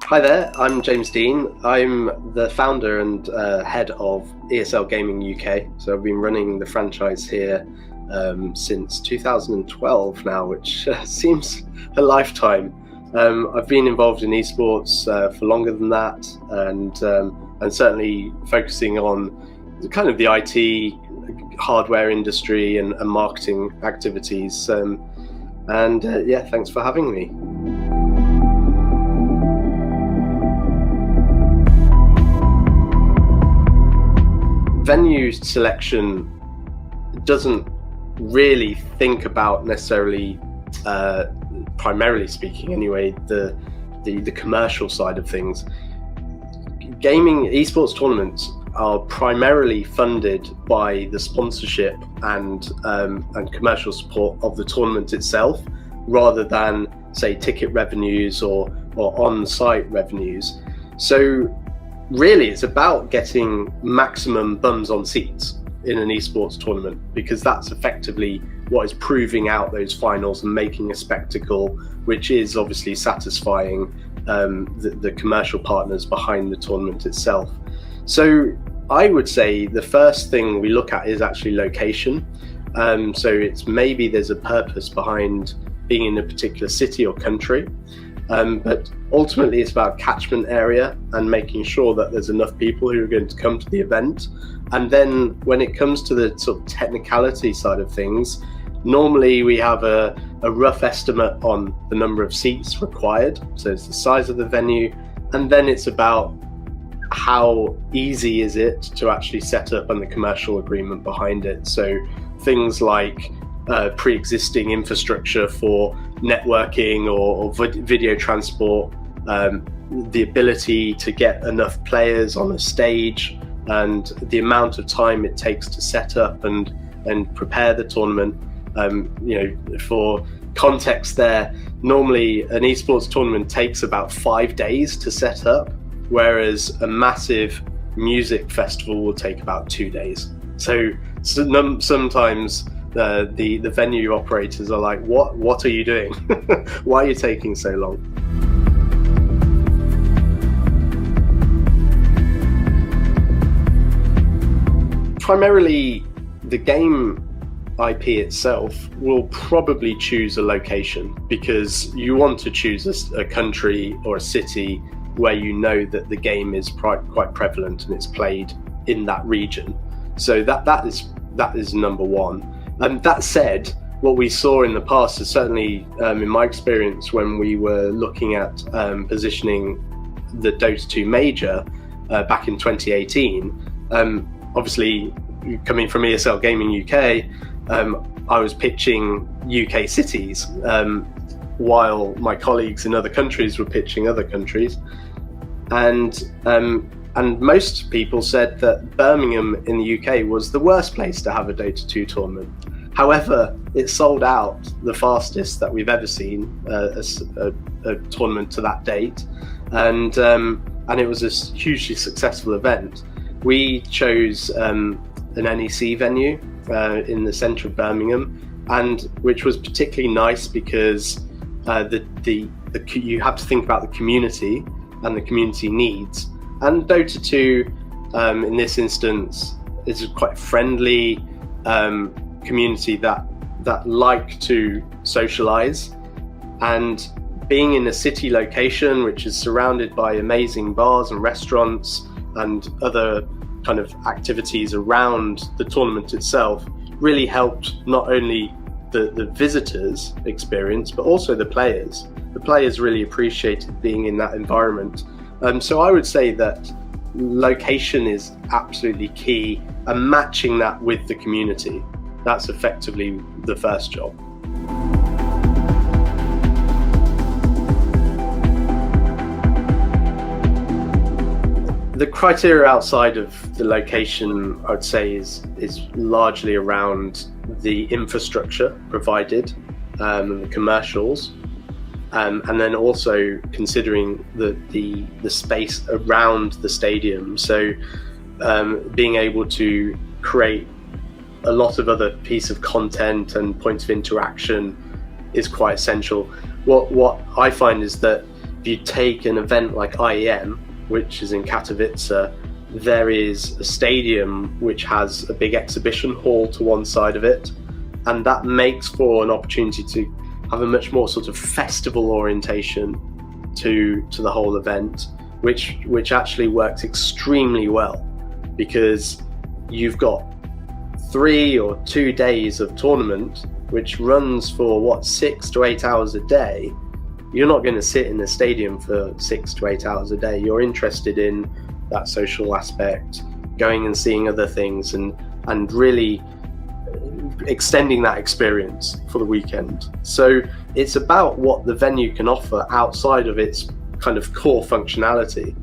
Hi there, I'm James Dean. I'm the founder and head of ESL Gaming UK. So I've been running the franchise here since 2012 now, which seems a lifetime. I've been involved in esports for longer than that, and certainly focusing on kind of the IT hardware industry and marketing activities. Yeah, thanks for having me. Venue selection doesn't really think about necessarily, primarily speaking anyway, the commercial side of things. Gaming esports tournaments are primarily funded by the sponsorship and commercial support of the tournament itself, rather than say ticket revenues or on-site revenues. So really, it's about getting maximum bums on seats in an esports tournament, because that's effectively what is proving out those finals and making a spectacle, which is obviously satisfying the commercial partners behind the tournament itself. So I would say the first thing we look at is actually location. So it's maybe there's a purpose behind being in a particular city or country. But ultimately it's about catchment area and making sure that there's enough people who are going to come to the event. And then when it comes to the sort of technicality side of things, normally we have a rough estimate on the number of seats required. So it's the size of the venue, and then it's about how easy is it to actually set up and the commercial agreement behind it. So things like pre-existing infrastructure for networking or video transport, the ability to get enough players on a stage, and the amount of time it takes to set up and prepare the tournament. For context there, normally an esports tournament takes about 5 days to set up, whereas a massive music festival will take about 2 days. So sometimes the venue operators are like, what are you doing? Why are you taking so long? Primarily, the game IP itself will probably choose a location, because you want to choose a country or a city where you know that the game is quite prevalent and it's played in that region. So that is number one. And that said, what we saw in the past is certainly, in my experience, when we were looking at positioning the Dota 2 Major back in 2018, obviously coming from ESL Gaming UK, I was pitching UK cities, while my colleagues in other countries were pitching other countries. And most people said that Birmingham in the UK was the worst place to have a Dota 2 tournament. However, it sold out the fastest that we've ever seen a tournament to that date, and it was a hugely successful event. We chose an NEC venue in the centre of Birmingham, and which was particularly nice because you have to think about the community and the community needs. And Dota 2, in this instance, is quite friendly community that like to socialize, and being in a city location which is surrounded by amazing bars and restaurants and other kind of activities around the tournament itself really helped not only the visitors experience, but also the players. The players really appreciated being in that environment. So I would say that location is absolutely key, and matching that with the community. That's effectively the first job. The criteria outside of the location, I would say, is largely around the infrastructure provided, and the commercials, and then also considering the space around the stadium. So being able to create a lot of other piece of content and points of interaction is quite essential. What I find is that if you take an event like IEM, which is in Katowice, there is a stadium which has a big exhibition hall to one side of it, and that makes for an opportunity to have a much more sort of festival orientation to the whole event, which actually works extremely well, because you've got 3 or 2 days of tournament which runs for 6 to 8 hours a day. You're not going to sit in the stadium for 6 to 8 hours a day. You're interested in that social aspect, going and seeing other things, and really extending that experience for the weekend. So it's about what the venue can offer outside of its kind of core functionality.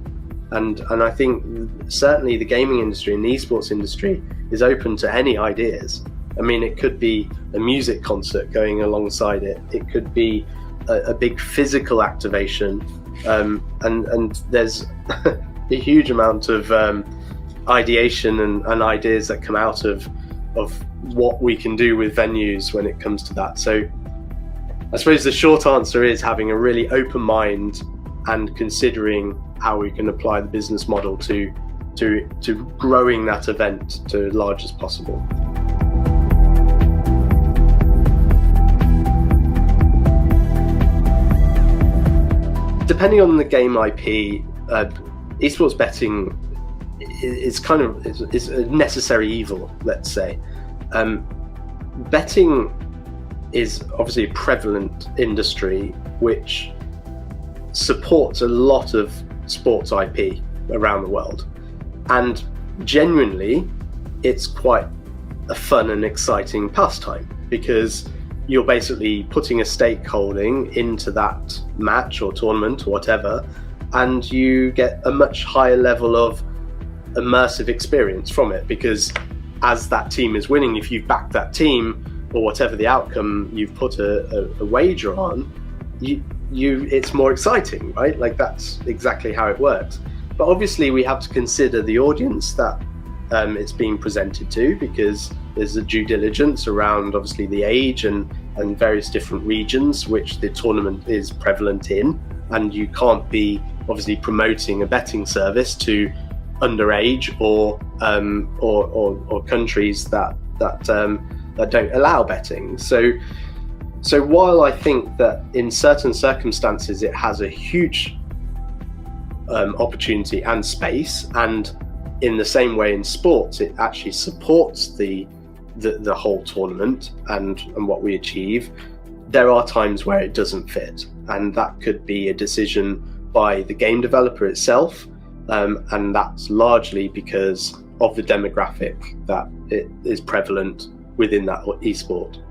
And I think certainly the gaming industry and the esports industry is open to any ideas. I mean, it could be a music concert going alongside it. It could be a big physical activation. And there's a huge amount of ideation and ideas that come out of what we can do with venues when it comes to that. So I suppose the short answer is having a really open mind and considering how we can apply the business model to growing that event to as large as possible. Depending on the game IP, esports betting is a necessary evil, let's say. Betting is obviously a prevalent industry which supports a lot of sports IP around the world, and genuinely it's quite a fun and exciting pastime, because you're basically putting a stake holding into that match or tournament or whatever, and you get a much higher level of immersive experience from it, because as that team is winning, if you've backed that team or whatever the outcome you've put a wager on, it's more exciting, right? Like, that's exactly how it works. But obviously we have to consider the audience that it's being presented to, because there's a due diligence around obviously the age and various different regions which the tournament is prevalent in, and you can't be obviously promoting a betting service to underage or countries that don't allow betting. So while I think that in certain circumstances it has a huge opportunity and space, and in the same way in sports it actually supports the whole tournament and what we achieve, there are times where it doesn't fit, and that could be a decision by the game developer itself, and that's largely because of the demographic that it is prevalent within that esport.